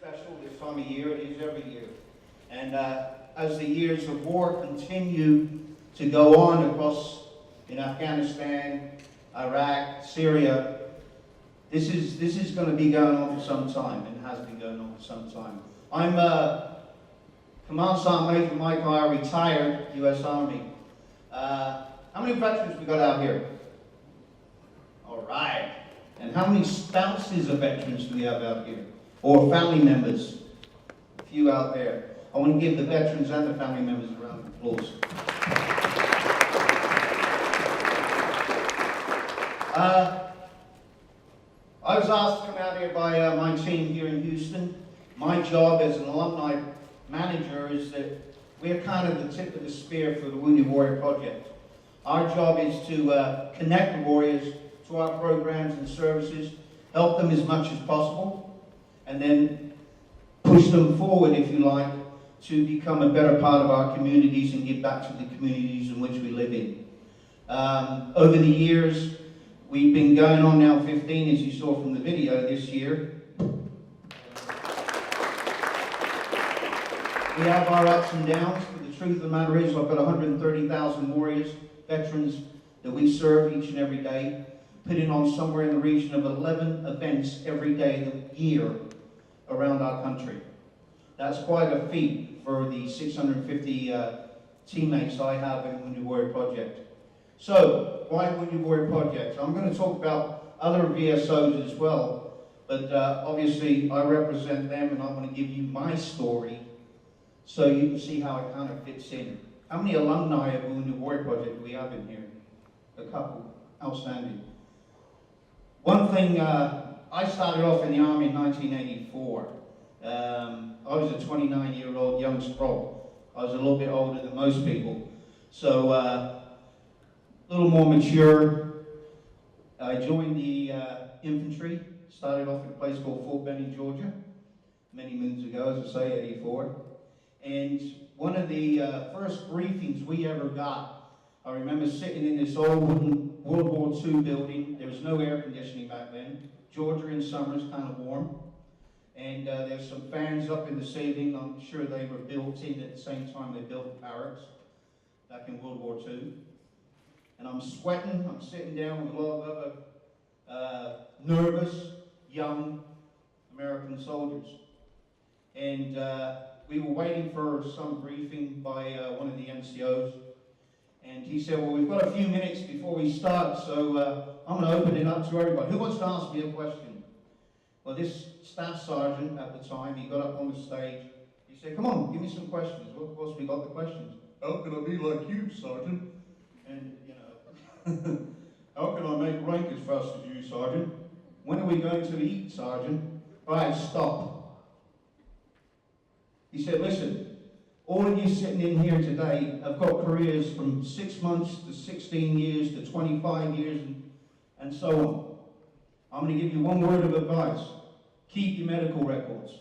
special this time of year. It is every year. And as the years of war continue to go on across in Afghanistan, Iraq, Syria, this is going to be going on for some time, and has been going on for some time. I'm Command Sergeant Major Micheal, Eyer, retired U.S. Army. How many veterans we got out here? All right. And how many spouses of veterans do we have out here? Or family members? A few out there. I want to give the veterans and the family members a round of applause. I was asked to come out here by my team here in Houston. My job as an alumni manager is that we're kind of the tip of the spear for the Wounded Warrior Project. Our job is to connect the warriors to our programs and services, help them as much as possible, and then push them forward, if you like, to become a better part of our communities and give back to the communities in which we live in. Over the years, we've been going on now 15, as you saw from the video this year. We have our ups and downs, but the truth of the matter is I've got 130,000 warriors, veterans that we serve each and every day, putting on somewhere in the region of 11 events every day of the year around our country. That's quite a feat for the 650 teammates I have in the Wounded Warrior Project. So, why Wounded Warrior Project? I'm going to talk about other VSOs as well, but obviously I represent them and I want to give you my story so you can see how it kind of fits in. How many alumni of the Wounded Warrior Project do we have in here? A couple. Outstanding. One thing, I started off in the Army in 1984. I was a 29-year-old young sprog. I was a little bit older than most people. So, a little more mature. I joined the infantry, started off at a place called Fort Benning, Georgia, many moons ago, as I say, 84. And one of the first briefings we ever got, I remember sitting in this old wooden World War II building. There was no air conditioning back then. Georgia in summer is kind of warm. And there's some fans up in the ceiling. I'm sure they were built in at the same time they built the barracks back in World War II. And I'm sweating. I'm sitting down with a lot of other nervous, young American soldiers. And we were waiting for some briefing by one of the NCOs. And he said, well, we've got a few minutes before we start, so I'm going to open it up to everybody. Who wants to ask me a question? Well, this staff sergeant at the time, he got up on the stage. He said, come on, give me some questions. Well, of course, we got the questions. How can I be like you, Sergeant? And, you know, how can I make rank as fast as you, Sergeant? When are we going to eat, Sergeant? Right, stop. He said, listen, all of you sitting in here today have got careers from 6 months to 16 years to 25 years and so on. I'm going to give you one word of advice. Keep your medical records.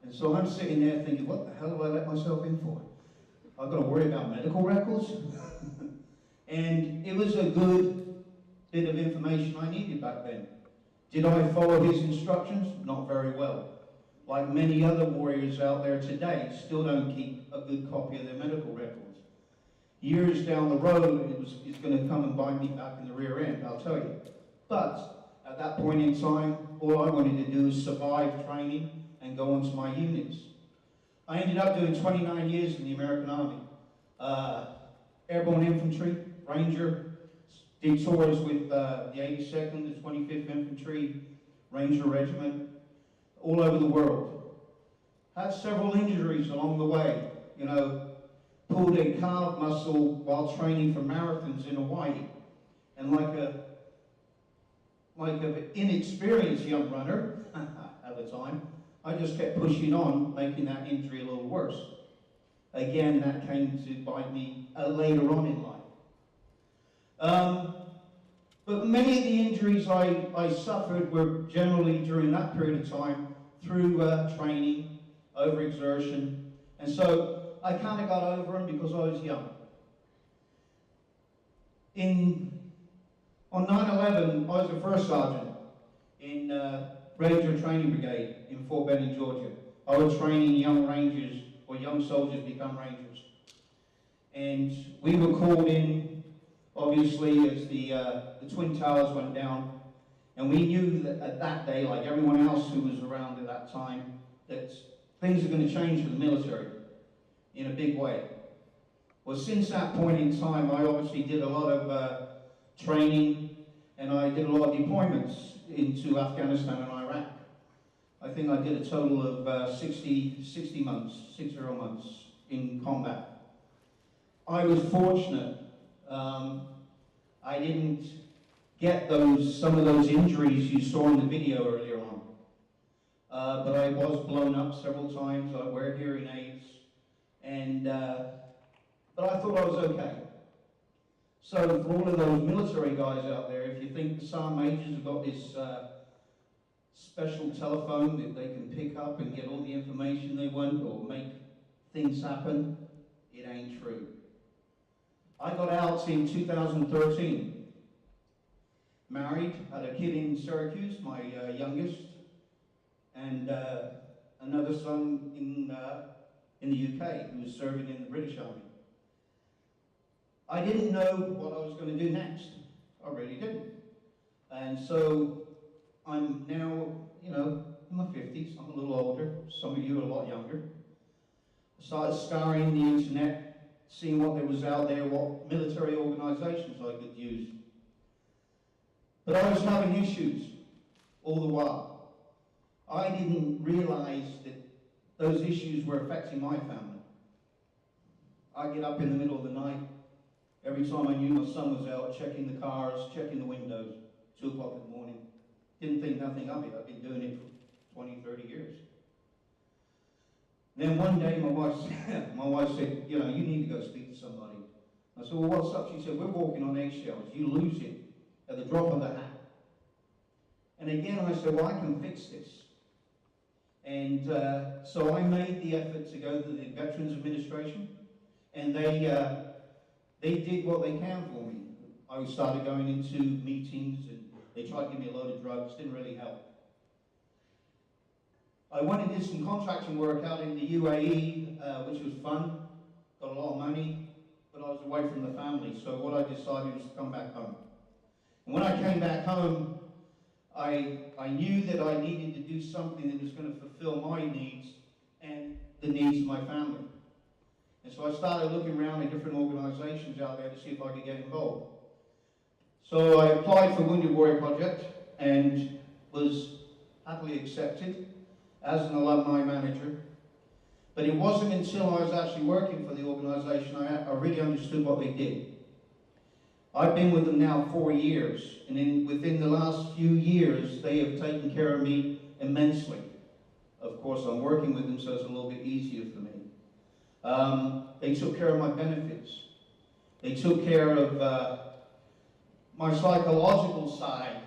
And so I'm sitting there thinking, what the hell do I let myself in for? I've got to worry about medical records? And it was a good bit of information I needed back then. Did I follow his instructions? Not very well. Like many other warriors out there today, still don't keep a good copy of their medical records. Years down the road, it's going to come and bite me back in the rear end, I'll tell you. But at that point in time, all I wanted to do was survive training and go on to my units. I ended up doing 29 years in the American Army. Airborne Infantry, Ranger, did tours with the 82nd, the 25th Infantry, Ranger Regiment, all over the world. Had several injuries along the way, you know, pulled a calf muscle while training for marathons in Hawaii. And like an inexperienced young runner at the time, I just kept pushing on, making that injury a little worse. Again, that came to bite me later on in life. But many of the injuries I suffered were generally during that period of time through training, overexertion, and so I kind of got over them because I was young. On 9/11, I was a first sergeant in Ranger Training Brigade in Fort Benning, Georgia. I was training young Rangers, or young soldiers become Rangers. And we were called in, obviously, as the Twin Towers went down. And we knew that at that day, like everyone else who was around at that time, that things are going to change for the military in a big way. Well, since that point in time, I obviously did a lot of training, and I did a lot of deployments into Afghanistan and Iraq. I think I did a total of 60 months in combat. I was fortunate. I didn't get some of those injuries you saw in the video earlier on. But I was blown up several times. I wear hearing aids, but I thought I was okay. So for all of those military guys out there, if you think the Sergeant Majors have got this special telephone that they can pick up and get all the information they want or make things happen, it ain't true. I got out in 2013, married, had a kid in Syracuse, my youngest, and another son in the UK who was serving in the British Army. I didn't know what I was going to do next. I really didn't. And so I'm now, in my 50s. I'm a little older. Some of you are a lot younger. I started scouring the internet, seeing what there was out there, what military organizations I could use. But I was having issues all the while. I didn't realize that those issues were affecting my family. I get up in the middle of the night. Every time I knew my son was out, checking the cars, checking the windows, 2 o'clock in the morning. Didn't think nothing of it. I've been doing it for 20, 30 years. Then one day my wife said, you need to go speak to somebody. I said, well, what's up? She said, we're walking on eggshells. You lose it at the drop of a hat. And again, I said, well, I can fix this. And so I made the effort to go to the Veterans Administration, and they did what they can for me. I started going into meetings, and they tried to give me a load of drugs, didn't really help. I went and did some contracting work out in the UAE, which was fun, got a lot of money, but I was away from the family, so what I decided was to come back home. And when I came back home, I knew that I needed to do something that was going to fulfill my needs and the needs of my family. And so I started looking around at different organizations out there to see if I could get involved. So I applied for Wounded Warrior Project and was happily accepted as an alumni manager. But it wasn't until I was actually working for the organization I really understood what they did. I've been with them now 4 years, and within the last few years, they have taken care of me immensely. Of course, I'm working with them, so it's a little bit easier for me. They took care of my benefits. They took care of my psychological side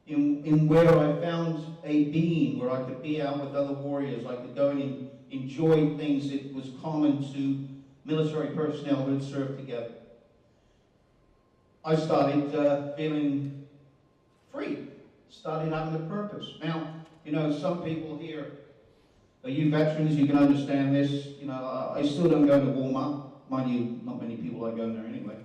in where I found a being, where I could be out with other warriors. I could go and enjoy things that was common to military personnel who had served together. I started feeling free, started having a purpose. Now, some people here, you veterans, you can understand this. I still don't go to Walmart. Mind you, not many people like going there anyway.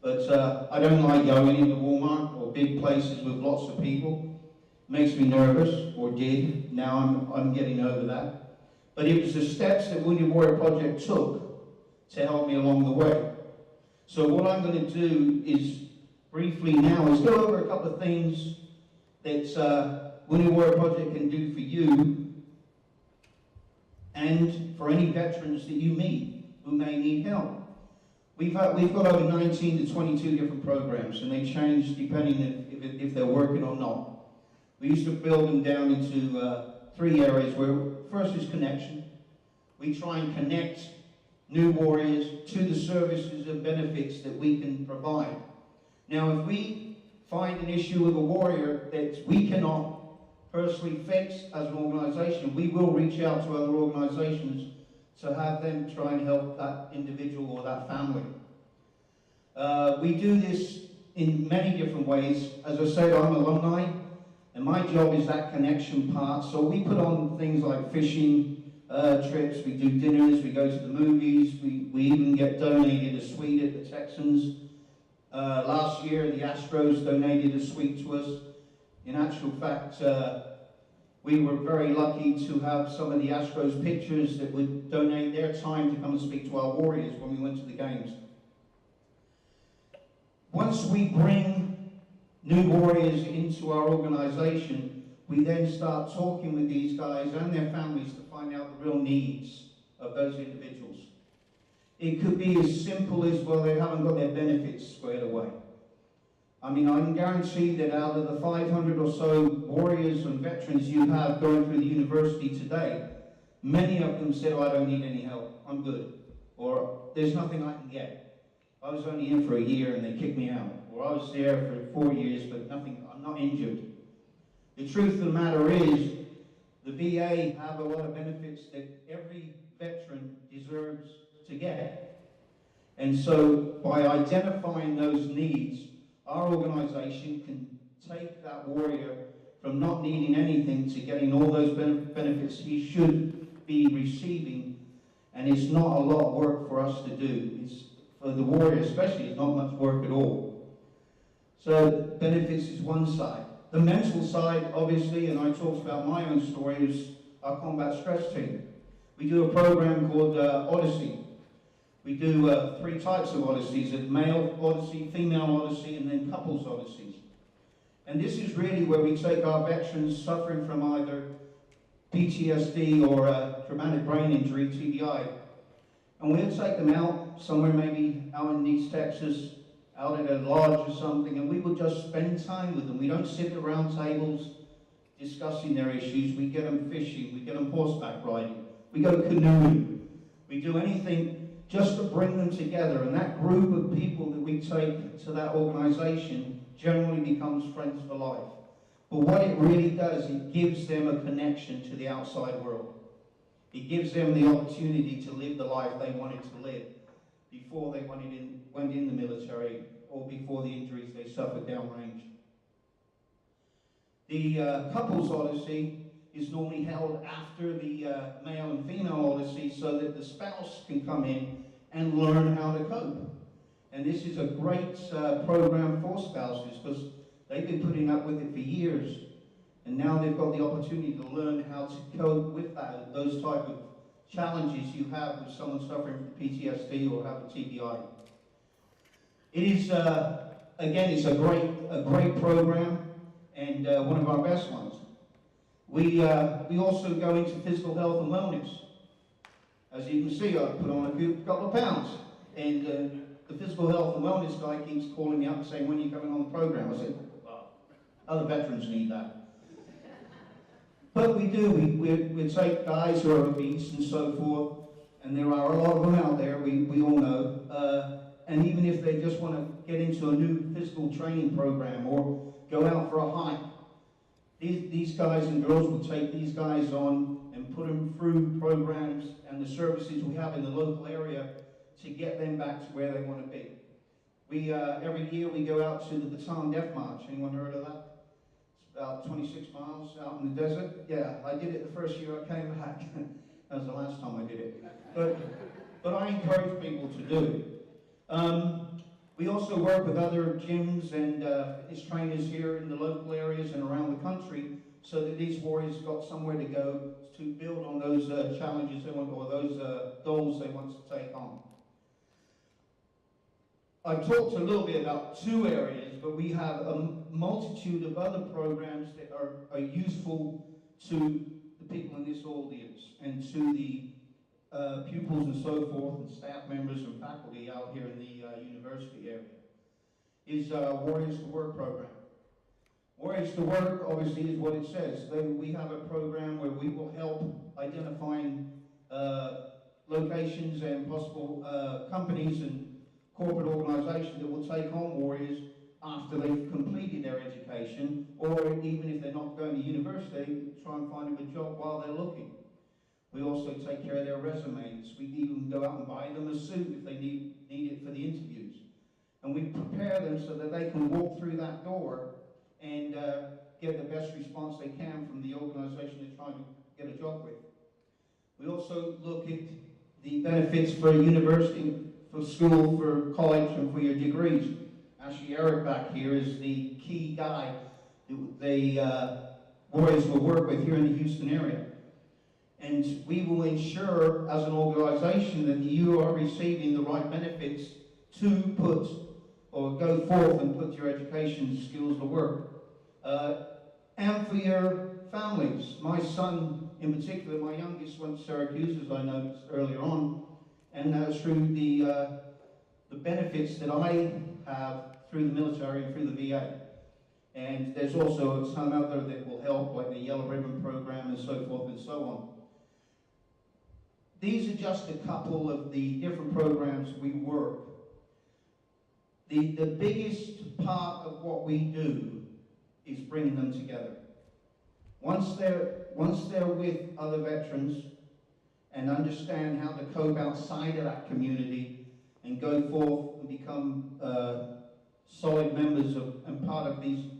But I don't like going into Walmart or big places with lots of people. Makes me nervous, or did. Now I'm getting over that. But it was the steps that Wounded Warrior Project took to help me along the way. So what I'm going to do is briefly now is go over a couple of things that Wounded Warrior Project can do for you and for any veterans that you meet who may need help. We've got over 19 to 22 different programs, and they change depending if they're working or not. We used to build them down into 3 areas where first is connection. We try and connect new warriors to the services and benefits that we can provide. Now, if we find an issue with a warrior that we cannot personally fix as an organization, we will reach out to other organizations to have them try and help that individual or that family. We do this in many different ways. As I said, I'm alumni, And my job is that connection part. So we put on things like fishing trips, we do dinners, we go to the movies, we even get donated a suite at the Texans. Last year, the Astros donated a suite to us. In actual fact, we were very lucky to have some of the Astros pitchers that would donate their time to come and speak to our Warriors when we went to the games. Once we bring new Warriors into our organization, we then start talking with these guys and their families to find out the real needs of those individuals. It could be as simple as, well, they haven't got their benefits squared away. I mean, I can guarantee that out of the 500 or so warriors and veterans you have going through the university today, many of them said, oh, I don't need any help, I'm good. Or, there's nothing I can get. I was only in for a year and they kicked me out. Or I was there for 4 years, but nothing, I'm not injured. The truth of the matter is, the VA have a lot of benefits that every veteran deserves to get. And so, by identifying those needs, our organization can take that warrior from not needing anything to getting all those benefits he should be receiving, and it's not a lot of work for us to do. It's, for the warrior especially, it's not much work at all. So benefits is one side. The mental side, obviously, and I talked about my own story, is our combat stress team. We do a program called Odyssey. We do 3 types of Odysseys, a male Odyssey, female Odyssey, and then couples Odysseys. And this is really where we take our veterans suffering from either PTSD or traumatic brain injury, TBI, and we'll take them out somewhere, maybe out in East Texas, out at a lodge or something, and we will just spend time with them. We don't sit around tables discussing their issues. We get them fishing, we get them horseback riding, we go canoeing, we do anything just to bring them together, and that group of people that we take to that organization generally becomes friends for life. But what it really does, it gives them a connection to the outside world. It gives them the opportunity to live the life they wanted to live before they went in the military or before the injuries they suffered downrange. The couples Odyssey is normally held after the male and female Odyssey so that the spouse can come in and learn how to cope. And this is a great program for spouses because they've been putting up with it for years, and now they've got the opportunity to learn how to cope with that, those type of challenges you have with someone suffering from PTSD or have a TBI. It is, again, it's a great program and one of our best ones. We also go into physical health and wellness. As you can see, I've put on a couple of pounds. And the physical health and wellness guy keeps calling me up and saying, when are you coming on the program? I said, well, other veterans need that. But we do, we take guys who are obese and so forth, and there are a lot of them out there, we all know. And even if they just want to get into a new physical training program or go out for a hike, these guys and girls will take these guys on and put them through programs and the services we have in the local area to get them back to where they want to be. We every year we go out to the Bataan Death March. Anyone heard of that? It's about 26 miles out in the desert. Yeah, I did it the first year I came back. That was the last time I did it. But I encourage people to do it. We also work with other gyms and fitness trainers here in the local areas and around the country so that these warriors got somewhere to go to build on those challenges they want, or those goals they want to take on. I've talked a little bit about 2 areas, but we have a multitude of other programs that are useful to the people in this audience and to the pupils and so forth, and staff members and faculty out here in the university area, is Warriors to Work program. Warriors to Work, obviously, is what it says. We have a program where we will help identifying locations and possible companies and corporate organizations that will take on warriors after they've completed their education, or even if they're not going to university, try and find them a job while they're looking. We also take care of their resumes. We even go out and buy them a suit if they need it for the interviews. And we prepare them so that they can walk through that door and get get the best response they can from the organisation they're trying to get a job with. We also look at the benefits for university, for school, for college, and for your degrees. Actually, Eric back here is the key guy that the Warriors will work with here in the Houston area. And we will ensure, as an organisation, that you are receiving the right benefits to put or go forth and put your education skills to work. And for your families. My son, in particular, my youngest, went to Syracuse, as I noticed earlier on, and through the benefits that I have through the military and through the VA. And there's also some other that will help, like the Yellow Ribbon Program and so forth and so on. These are just a couple of the different programs we work. The biggest part of what we do is bringing them together. Once they're with other veterans and understand how to cope outside of that community and go forth and become solid members of and part of these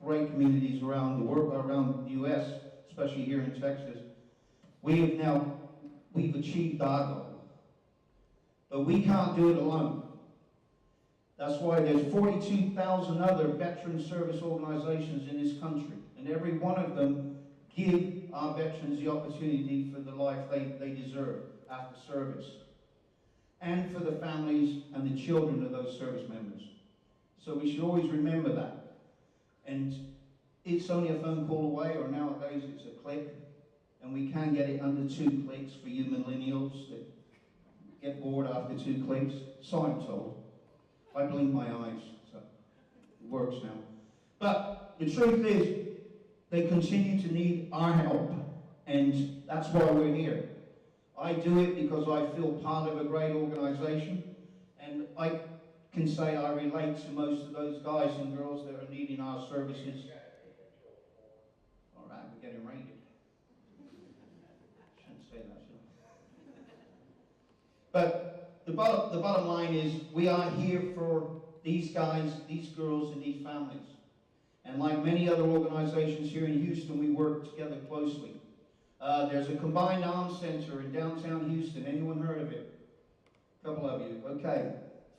great communities around the world, around the U.S., especially here in Texas, we've achieved our goal. But we can't do it alone. That's why there's 42,000 other veteran service organizations in this country, and every one of them give our veterans the opportunity for the life they deserve after service, and for the families and the children of those service members. So we should always remember that. And it's only a phone call away, or nowadays it's a click, and we can get it under 2 clicks for you millennials that get bored after 2 clicks. So I'm told. I blink my eyes, so it works now. But the truth is, they continue to need our help, and that's why we're here. I do it because I feel part of a great organization, and I can say I relate to most of those guys and girls that are needing our services. All right, we're getting raided. Shouldn't say that, should I? But the bottom line is, we are here for these guys, these girls, and these families. And like many other organizations here in Houston, we work together closely. There's a combined arms center in downtown Houston. Anyone heard of it? A couple of you. Okay.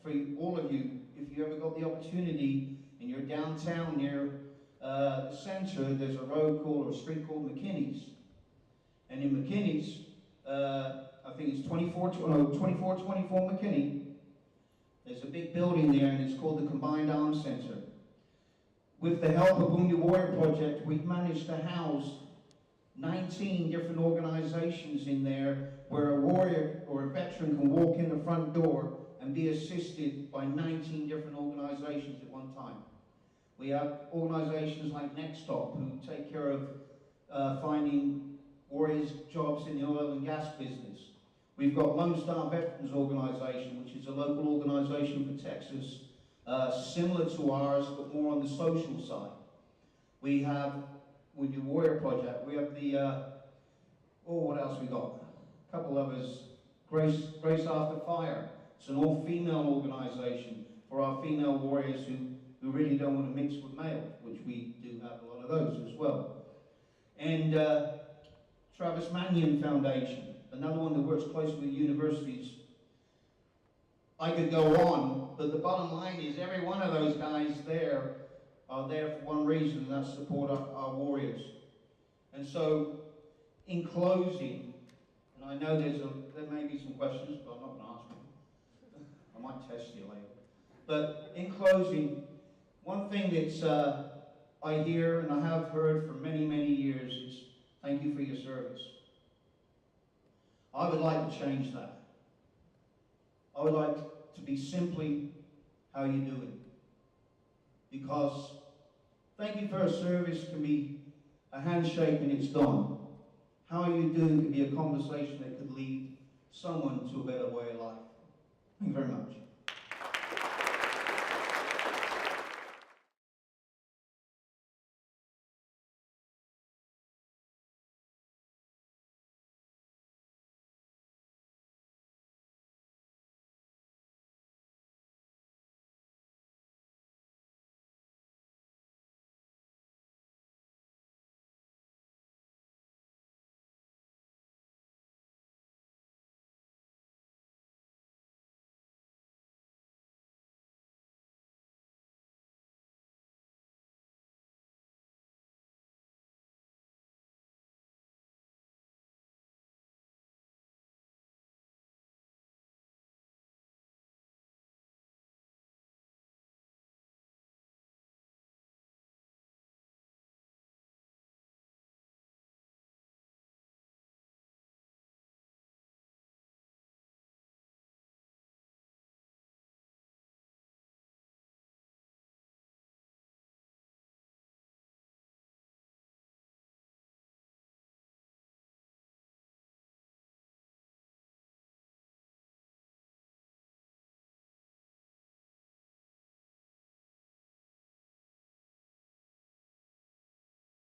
For all of you, if you ever got the opportunity and you're downtown near the center, there's a road called, or a street called McKinney's. And in McKinney's, I think it's 2424 McKinney. There's a big building there, and it's called the Combined Arms Center. With the help of Wounded Warrior Project, we've managed to house 19 different organizations in there, where a warrior or a veteran can walk in the front door and be assisted by 19 different organizations at one time. We have organizations like Next Stop, who take care of finding warriors jobs in the oil and gas business. We've got Lone Star Veterans Organization, which is a local organization for Texas, similar to ours, but more on the social side. We have, with the Warrior Project, we have the, what else we got? A couple of us, Grace After Fire. It's an all-female organization for our female warriors who really don't want to mix with males, which we do have a lot of those as well. And Travis Manion Foundation, another one that works closely with universities. I could go on, but the bottom line is every one of those guys there are there for one reason, and that's support our warriors. And so, in closing, and I know there may be some questions, but I'm not going to ask them. I might test you later. But in closing, one thing that I hear and I have heard for many, many years is, thank you for your service. I would like to change that. I would like to be simply, how you doing? Because thank you for a service can be a handshake and it's done. How you doing can be a conversation that could lead someone to a better way of life. Thank you very much.